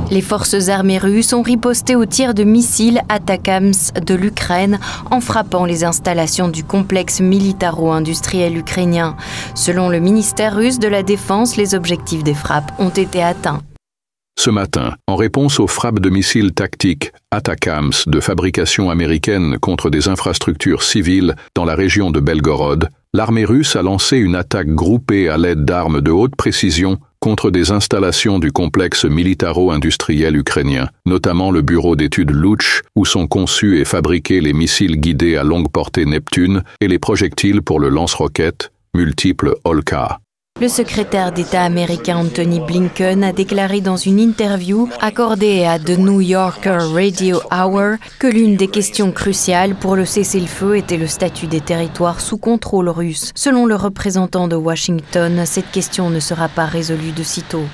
Les forces armées russes ont riposté aux tirs de missiles Atacams de l'Ukraine en frappant les installations du complexe militaro-industriel ukrainien. Selon le ministère russe de la Défense, les objectifs des frappes ont été atteints. Ce matin, en réponse aux frappes de missiles tactiques Atacams de fabrication américaine contre des infrastructures civiles dans la région de Belgorod, l'armée russe a lancé une attaque groupée à l'aide d'armes de haute précision contre des installations du complexe militaro-industriel ukrainien, notamment le bureau d'études Lutch, où sont conçus et fabriqués les missiles guidés à longue portée Neptune et les projectiles pour le lance-roquettes multiples Olka. Le secrétaire d'État américain Anthony Blinken a déclaré dans une interview accordée à The New Yorker Radio Hour que l'une des questions cruciales pour le cessez-le-feu était le statut des territoires sous contrôle russe. Selon le représentant de Washington, cette question ne sera pas résolue de sitôt.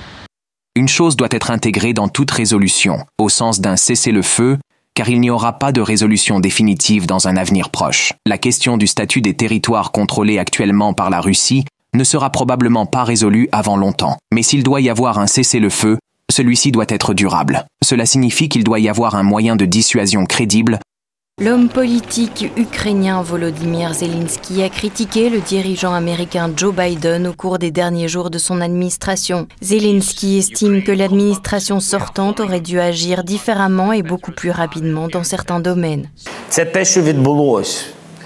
Une chose doit être intégrée dans toute résolution, au sens d'un cessez-le-feu, car il n'y aura pas de résolution définitive dans un avenir proche. La question du statut des territoires contrôlés actuellement par la Russie ne sera probablement pas résolu avant longtemps. Mais s'il doit y avoir un cessez-le-feu, celui-ci doit être durable. Cela signifie qu'il doit y avoir un moyen de dissuasion crédible. L'homme politique ukrainien Volodymyr Zelensky a critiqué le dirigeant américain Joe Biden au cours des derniers jours de son administration. Zelensky estime que l'administration sortante aurait dû agir différemment et beaucoup plus rapidement dans certains domaines.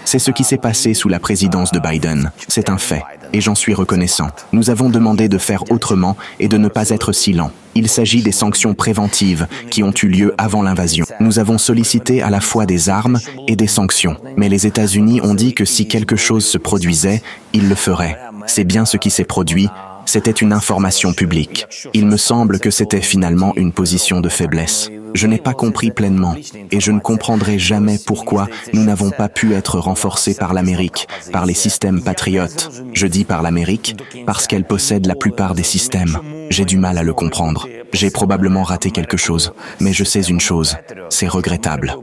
C'est ce qui s'est passé sous la présidence de Biden. C'est un fait, et j'en suis reconnaissant. Nous avons demandé de faire autrement et de ne pas être si lents. Il s'agit des sanctions préventives qui ont eu lieu avant l'invasion. Nous avons sollicité à la fois des armes et des sanctions. Mais les États-Unis ont dit que si quelque chose se produisait, ils le feraient. C'est bien ce qui s'est produit. C'était une information publique. Il me semble que c'était finalement une position de faiblesse. Je n'ai pas compris pleinement, et je ne comprendrai jamais pourquoi nous n'avons pas pu être renforcés par l'Amérique, par les systèmes patriotes. Je dis par l'Amérique, parce qu'elle possède la plupart des systèmes. J'ai du mal à le comprendre. J'ai probablement raté quelque chose, mais je sais une chose, c'est regrettable.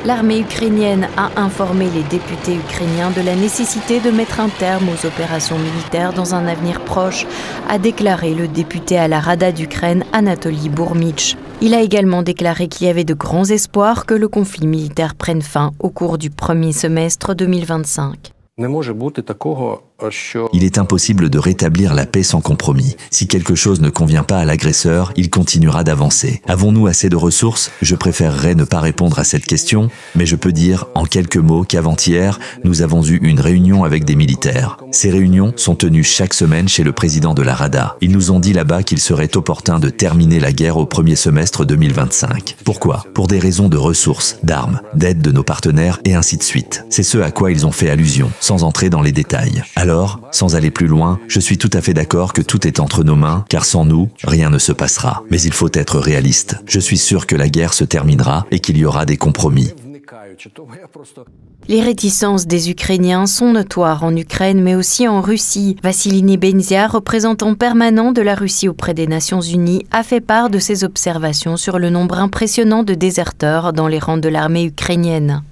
L'armée ukrainienne a informé les députés ukrainiens de la nécessité de mettre un terme aux opérations militaires dans un avenir proche, a déclaré le député à la Rada d'Ukraine Anatoly Bourmich. Il a également déclaré qu'il y avait de grands espoirs que le conflit militaire prenne fin au cours du premier semestre 2025. Il est impossible de rétablir la paix sans compromis. Si quelque chose ne convient pas à l'agresseur, il continuera d'avancer. Avons-nous assez de ressources? Je préférerais ne pas répondre à cette question, mais je peux dire en quelques mots qu'avant-hier, nous avons eu une réunion avec des militaires. Ces réunions sont tenues chaque semaine chez le président de la Rada. Ils nous ont dit là-bas qu'il serait opportun de terminer la guerre au premier semestre 2025. Pourquoi? Pour des raisons de ressources, d'armes, d'aide de nos partenaires et ainsi de suite. C'est ce à quoi ils ont fait allusion, sans entrer dans les détails. Alors, sans aller plus loin, je suis tout à fait d'accord que tout est entre nos mains, car sans nous, rien ne se passera. Mais il faut être réaliste. Je suis sûr que la guerre se terminera et qu'il y aura des compromis. Les réticences des Ukrainiens sont notoires en Ukraine, mais aussi en Russie. Vassily Nebenzia, représentant permanent de la Russie auprès des Nations Unies, a fait part de ses observations sur le nombre impressionnant de déserteurs dans les rangs de l'armée ukrainienne.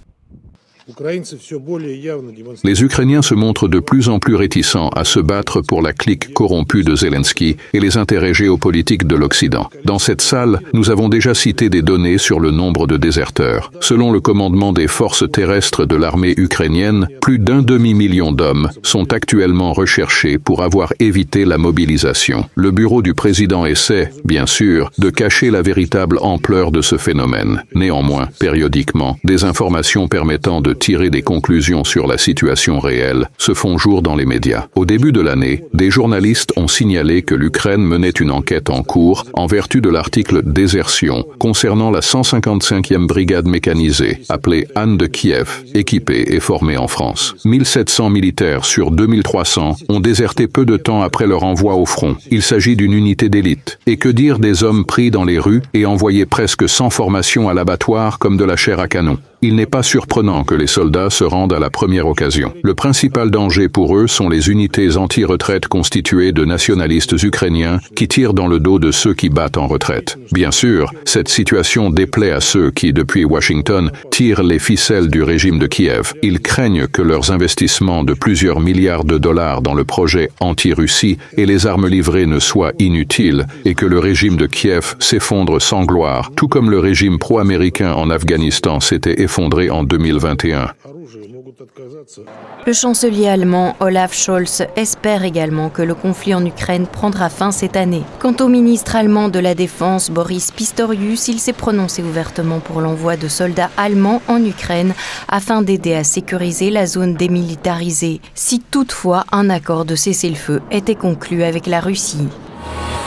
Les Ukrainiens se montrent de plus en plus réticents à se battre pour la clique corrompue de Zelensky et les intérêts géopolitiques de l'Occident. Dans cette salle, nous avons déjà cité des données sur le nombre de déserteurs. Selon le commandement des forces terrestres de l'armée ukrainienne, plus d'1 demi-million d'hommes sont actuellement recherchés pour avoir évité la mobilisation. Le bureau du président essaie, bien sûr, de cacher la véritable ampleur de ce phénomène. Néanmoins, périodiquement, des informations permettant de tirer des conclusions sur la situation réelle se font jour dans les médias. Au début de l'année, des journalistes ont signalé que l'Ukraine menait une enquête en cours en vertu de l'article désertion concernant la 155e brigade mécanisée, appelée Anne de Kiev, équipée et formée en France. 1700 militaires sur 2300 ont déserté peu de temps après leur envoi au front. Il s'agit d'une unité d'élite. Et que dire des hommes pris dans les rues et envoyés presque sans formation à l'abattoir comme de la chair à canon? il n'est pas surprenant que les soldats se rendent à la première occasion. Le principal danger pour eux sont les unités anti-retraite constituées de nationalistes ukrainiens qui tirent dans le dos de ceux qui battent en retraite. Bien sûr, cette situation déplaît à ceux qui, depuis Washington, tirent les ficelles du régime de Kiev. Ils craignent que leurs investissements de plusieurs milliards de dollars dans le projet anti-Russie et les armes livrées ne soient inutiles et que le régime de Kiev s'effondre sans gloire, tout comme le régime pro-américain en Afghanistan s'était effondré en 2021. Le chancelier allemand Olaf Scholz espère également que le conflit en Ukraine prendra fin cette année. Quant au ministre allemand de la Défense Boris Pistorius, il s'est prononcé ouvertement pour l'envoi de soldats allemands en Ukraine afin d'aider à sécuriser la zone démilitarisée, si toutefois un accord de cessez-le-feu était conclu avec la Russie.